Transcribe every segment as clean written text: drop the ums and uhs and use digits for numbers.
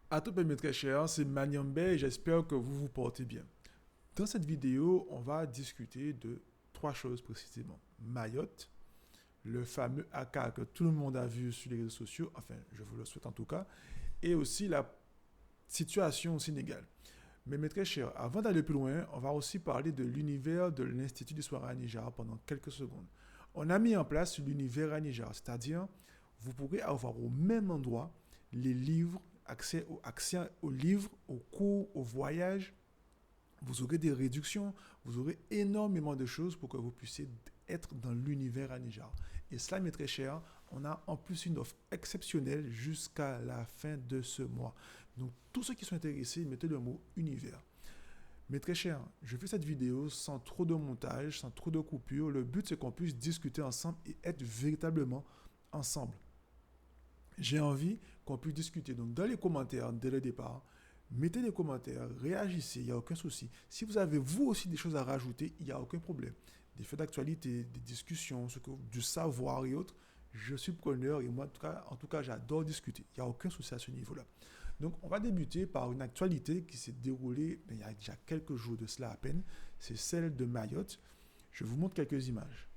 À tout mes très chers, c'est Maniambe et j'espère que vous vous portez bien. Dans cette vidéo, on va discuter de trois choses précisément. Mayotte, le fameux AK que tout le monde a vu sur les réseaux sociaux, enfin je vous le souhaite en tout cas, et aussi la situation au Sénégal. Mais mes très chers, avant d'aller plus loin, on va aussi parler de l'univers de l'Institut d'histoire à Niger pendant quelques secondes. On a mis en place l'univers à Niger, c'est-à-dire vous pourrez avoir au même endroit les livres, accès aux livres, aux cours, aux voyages. Vous aurez des réductions, vous aurez énormément de choses pour que vous puissiez être dans l'univers à Niger. Et cela m'est très cher. On a en plus une offre exceptionnelle jusqu'à la fin de ce mois. Donc, tous ceux qui sont intéressés, mettez le mot univers. Mais très cher, je fais cette vidéo sans trop de montage, sans trop de coupures. Le but, c'est qu'on puisse discuter ensemble et être véritablement ensemble. J'ai envie qu'on puisse discuter. Donc, dans les commentaires, dès le départ, mettez des commentaires, réagissez, il n'y a aucun souci. Si vous avez vous aussi des choses à rajouter, il n'y a aucun problème. Des faits d'actualité, des discussions, du savoir et autres, je suis preneur et moi, en tout cas j'adore discuter. Il n'y a aucun souci à ce niveau-là. Donc, on va débuter par une actualité qui s'est déroulée il y a déjà quelques jours de cela à peine. C'est celle de Mayotte. Je vous montre quelques images.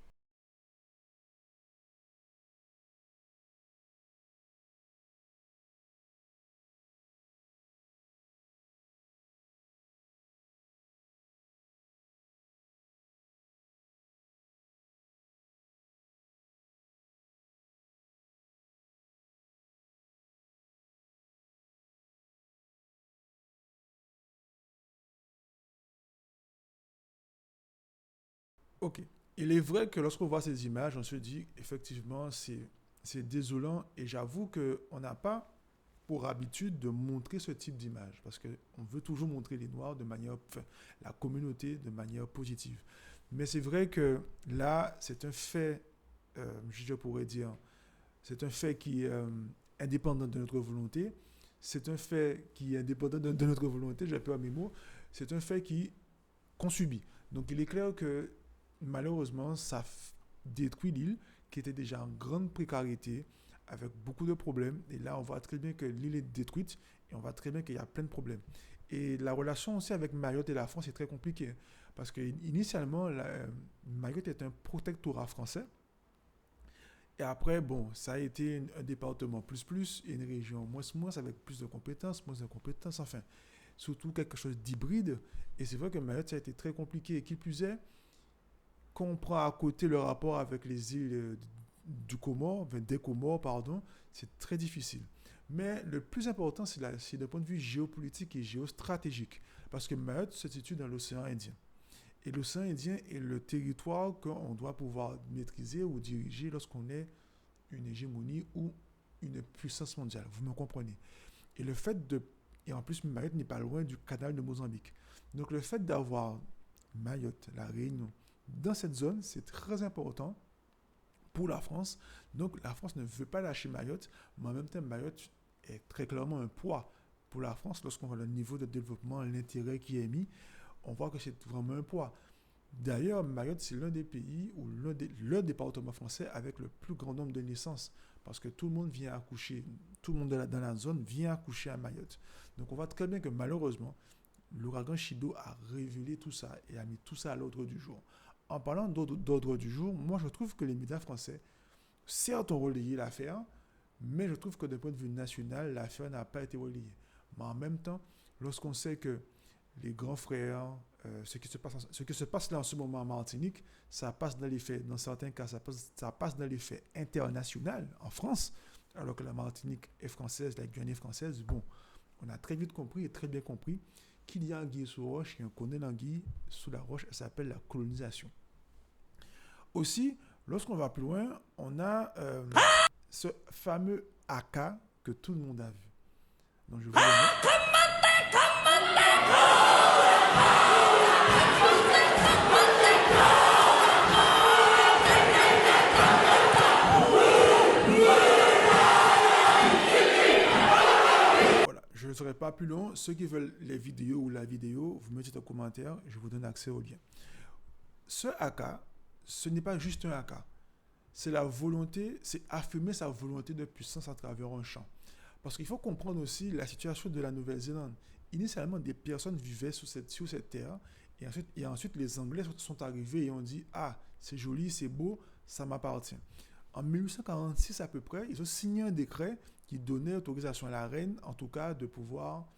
Ok. Il est vrai que lorsqu'on voit ces images, on se dit effectivement c'est désolant et j'avoue qu'on n'a pas pour habitude de montrer ce type d'image parce qu'on veut toujours montrer les Noirs de manière, enfin, la communauté de manière positive. Mais c'est vrai que là, c'est un fait, je pourrais dire, c'est un fait qui est indépendant de notre volonté. C'est un fait qui est indépendant de notre volonté, j'ai peur mes mots. C'est un fait qu'on subit. Donc il est clair que malheureusement, ça détruit l'île qui était déjà en grande précarité, avec beaucoup de problèmes. Et là, on voit très bien que l'île est détruite et on voit très bien qu'il y a plein de problèmes. Et la relation aussi avec Mayotte et la France est très compliquée. Parce que initialement, Mayotte est un protectorat français. Et après, bon, ça a été un département plus et une région moins avec plus de compétences, moins de compétences, enfin, surtout quelque chose d'hybride. Et c'est vrai que Mayotte, ça a été très compliqué. Et qui plus est, quand on prend à côté le rapport avec les îles du Comore, enfin des Comores, pardon, c'est très difficile. Mais le plus important, c'est d'un point de vue géopolitique et géostratégique. Parce que Mayotte se situe dans l'océan Indien. Et l'océan Indien est le territoire qu'on doit pouvoir maîtriser ou diriger lorsqu'on est une hégémonie ou une puissance mondiale. Vous me comprenez. Et le fait de... Et en plus, Mayotte n'est pas loin du canal de Mozambique. Donc le fait d'avoir Mayotte, la Réunion, dans cette zone, c'est très important pour la France. Donc la France ne veut pas lâcher Mayotte, mais en même temps, Mayotte est très clairement un poids pour la France lorsqu'on voit le niveau de développement, l'intérêt qui est mis. On voit que c'est vraiment un poids. D'ailleurs, Mayotte, c'est l'un des pays ou le département français avec le plus grand nombre de naissances. Parce que tout le monde vient accoucher, tout le monde dans la zone vient accoucher à Mayotte. Donc on voit très bien que malheureusement, l'ouragan Chido a révélé tout ça et a mis tout ça à l'ordre du jour. En parlant d'ordre du jour, moi je trouve que les médias français, certes, ont relayé l'affaire, mais je trouve que d'un point de vue national, l'affaire n'a pas été relayée. Mais en même temps, lorsqu'on sait que les grands frères, ce qui se passe là en ce moment en Martinique, ça passe dans les faits, dans certains cas, ça passe dans les faits internationaux en France, alors que la Martinique est française, la Guyane est française. Bon, on a très vite compris et très bien compris qu'il y a anguille sous roche et on connaît l'anguille sous la roche, elle s'appelle la colonisation. Aussi, lorsqu'on va plus loin, on a ce fameux AK que tout le monde a vu. Donc je vous le montre. Voilà, je ne serai pas plus long. Ceux qui veulent les vidéos ou la vidéo, vous mettez en commentaire, je vous donne accès au lien. Ce AK, ce n'est pas juste un AK. C'est la volonté, c'est affirmer sa volonté de puissance à travers un champ. Parce qu'il faut comprendre aussi la situation de la Nouvelle-Zélande. Initialement, des personnes vivaient sur cette terre, et ensuite les Anglais sont arrivés et ont dit, ah, c'est joli, c'est beau, ça m'appartient. En 1846 à peu près, ils ont signé un décret qui donnait autorisation à la reine, en tout cas, de pouvoir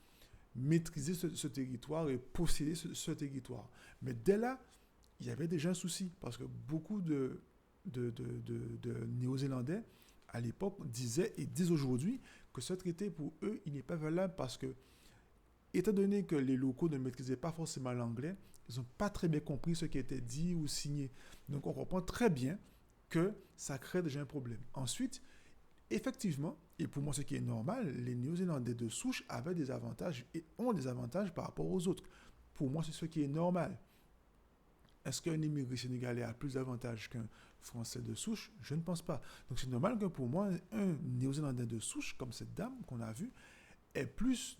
maîtriser ce territoire et posséder ce territoire. Mais dès là, il y avait déjà un souci, parce que beaucoup de Néo-Zélandais, à l'époque, disaient et disent aujourd'hui que ce traité, pour eux, il n'est pas valable parce que, étant donné que les locaux ne maîtrisaient pas forcément l'anglais, ils n'ont pas très bien compris ce qui était dit ou signé. Donc on comprend très bien que ça crée déjà un problème. Ensuite, effectivement, et pour moi ce qui est normal, les Néo-Zélandais de souche avaient des avantages et ont des avantages par rapport aux autres. Pour moi, c'est ce qui est normal. Est-ce qu'un immigré sénégalais a plus d'avantages qu'un Français de souche? Je ne pense pas. Donc c'est normal que pour moi, un Néo-Zélandais de souche, comme cette dame qu'on a vue, ait plus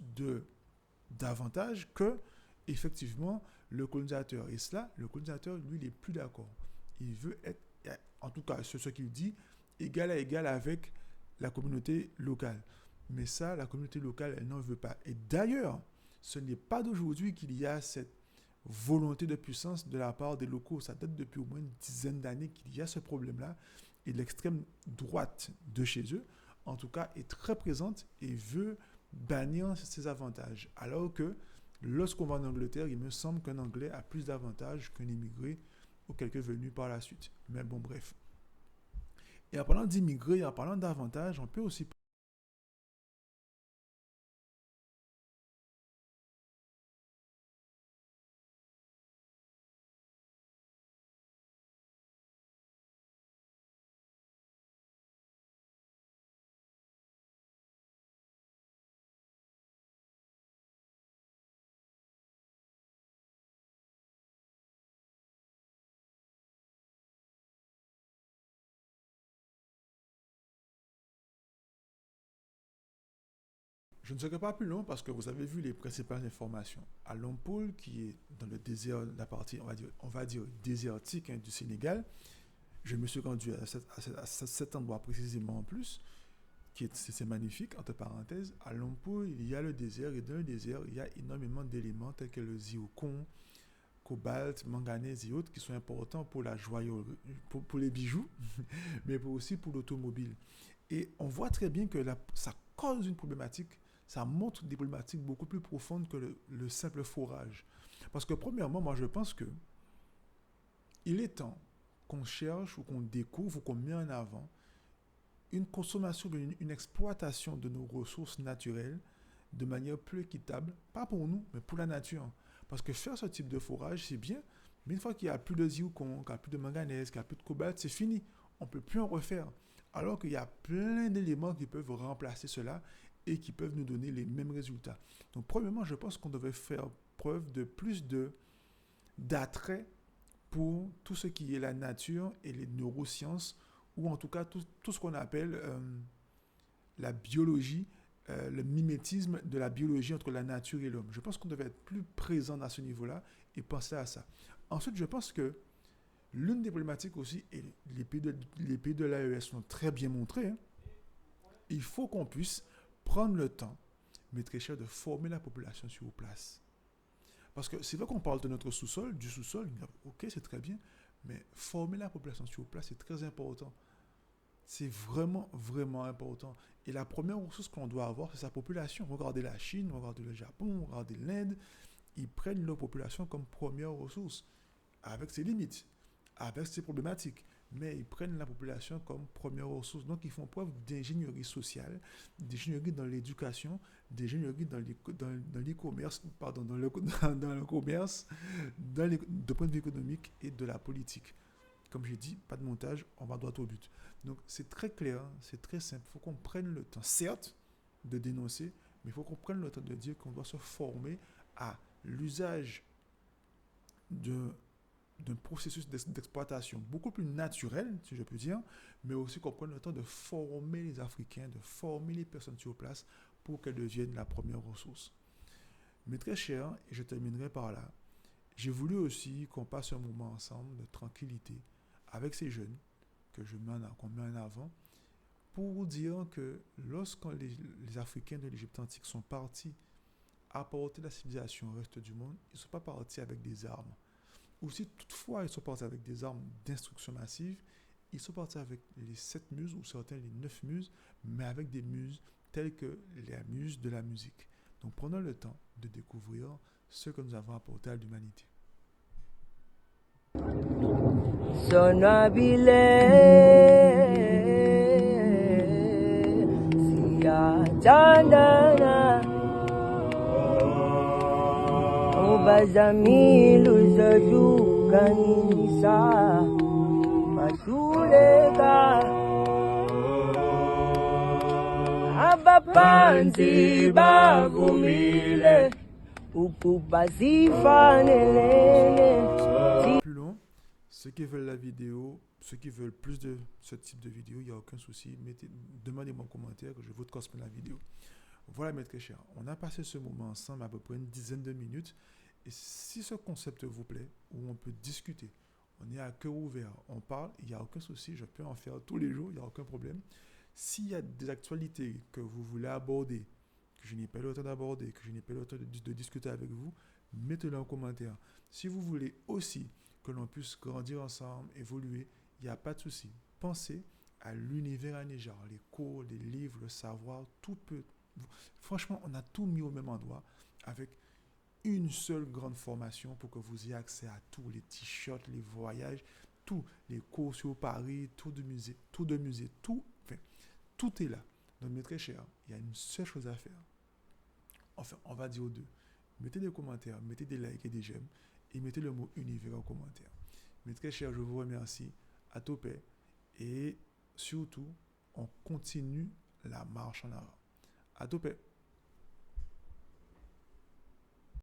d'avantages que, effectivement, le colonisateur. Et cela, le colonisateur, lui, il n'est plus d'accord. Il veut être, en tout cas, c'est ce qu'il dit, égal à égal avec la communauté locale. Mais ça, la communauté locale, elle n'en veut pas. Et d'ailleurs, ce n'est pas d'aujourd'hui qu'il y a cette volonté de puissance de la part des locaux. Ça date depuis au moins une dizaine d'années qu'il y a ce problème-là. Et l'extrême droite de chez eux, en tout cas, est très présente et veut bannir ses avantages. Alors que lorsqu'on va en Angleterre, il me semble qu'un Anglais a plus d'avantages qu'un immigré ou quelqu'un venu par la suite. Mais bon, bref. Et en parlant d'immigrés et en parlant d'avantages, on peut aussi... Je ne serai pas plus long parce que vous avez vu les principales informations. À Lompoul, qui est dans le désert, la partie, on va dire désertique hein, du Sénégal, je me suis rendu à cet endroit précisément en plus, c'est magnifique, entre parenthèses. À Lompoul, il y a le désert, et dans le désert, il y a énormément d'éléments tels que le zircon, cobalt, manganèse et autres qui sont importants pour la joaillerie, pour les bijoux, mais aussi pour l'automobile. Et on voit très bien que ça cause une problématique, ça montre des problématiques beaucoup plus profondes que le simple forage. Parce que premièrement, moi je pense que il est temps qu'on cherche ou qu'on découvre ou qu'on met en avant une consommation, une exploitation de nos ressources naturelles de manière plus équitable, pas pour nous, mais pour la nature. Parce que faire ce type de forage, c'est bien, mais une fois qu'il n'y a plus de zircon, qu'il n'y a plus de manganèse, qu'il n'y a plus de cobalt, c'est fini. On ne peut plus en refaire. Alors qu'il y a plein d'éléments qui peuvent remplacer cela et qui peuvent nous donner les mêmes résultats. Donc, premièrement, je pense qu'on devrait faire preuve de plus d'attrait pour tout ce qui est la nature et les neurosciences, ou en tout cas tout ce qu'on appelle la biologie, le mimétisme de la biologie entre la nature et l'homme. Je pense qu'on devait être plus présent à ce niveau-là et penser à ça. Ensuite, je pense que l'une des problématiques aussi, et les pays de l'AES l'ont très bien montré, hein, il faut qu'on puisse prendre le temps, mes très chers, de former la population sur place. Parce que c'est vrai qu'on parle de notre sous-sol, du sous-sol, ok, c'est très bien, mais former la population sur place, c'est très important. C'est vraiment, vraiment important. Et la première ressource qu'on doit avoir, c'est sa population. Regardez la Chine, regardez le Japon, regardez l'Inde. Ils prennent leur population comme première ressource, avec ses limites, avec ses problématiques. Mais ils prennent la population comme première ressource. Donc, ils font preuve d'ingénierie sociale, d'ingénierie dans l'éducation, d'ingénierie dans l'e-commerce, pardon, dans le commerce, de point de vue économique et de la politique. Comme j'ai dit, pas de montage, on va droit au but. Donc c'est très clair, c'est très simple. Il faut qu'on prenne le temps, certes, de dénoncer, mais il faut qu'on prenne le temps de dire qu'on doit se former à l'usage de, d'un processus d'exploitation beaucoup plus naturel, si je peux dire, mais aussi qu'on prenne le temps de former les Africains, de former les personnes sur place pour qu'elles deviennent la première ressource. Mais très cher, et je terminerai par là, j'ai voulu aussi qu'on passe un moment ensemble de tranquillité avec ces jeunes qu'on met en avant pour dire que lorsque les Africains de l'Égypte antique sont partis apporter la civilisation au reste du monde, ils ne sont pas partis avec des armes. Ou si toutefois ils sont partis avec des armes d'instruction massive, ils sont partis avec les 7 muses ou certains les 9 muses, mais avec des muses telles que les muses de la musique. Donc prenons le temps de découvrir ce que nous avons apporté à l'humanité. Sonabile siyathandana ubazamile uzohlukanisa bahluleka abaphansi bavumile ukuba zifanelene. Plus long, ceux qui veulent la vidéo, ceux qui veulent plus de ce type de vidéo, il n'y a aucun souci. Demandez-moi en commentaire que je vous transmets la vidéo. Voilà mes très chers, on a passé ce moment ensemble à peu près une dizaine de minutes. Et si ce concept vous plaît, où on peut discuter, on est à cœur ouvert, on parle, il n'y a aucun souci, je peux en faire tous les jours, il n'y a aucun problème. S'il y a des actualités que vous voulez aborder, que je n'ai pas le temps d'aborder, que je n'ai pas le temps de discuter avec vous, mettez-le en commentaire. Si vous voulez aussi que l'on puisse grandir ensemble, évoluer, il n'y a pas de souci. Pensez à l'univers Anéjar, les cours, les livres, le savoir, tout peut. Franchement, on a tout mis au même endroit avec une seule grande formation pour que vous ayez accès à tous les t-shirts, les voyages, tous les cours sur Paris, tout de musée, enfin, tout est là. Donc mes très chers, il y a une seule chose à faire. Enfin, on va dire aux deux. Mettez des commentaires, mettez des likes et des j'aime et mettez le mot univers en commentaire. Mes très chers, je vous remercie. À topé. Et surtout, on continue la marche en avant. À topé.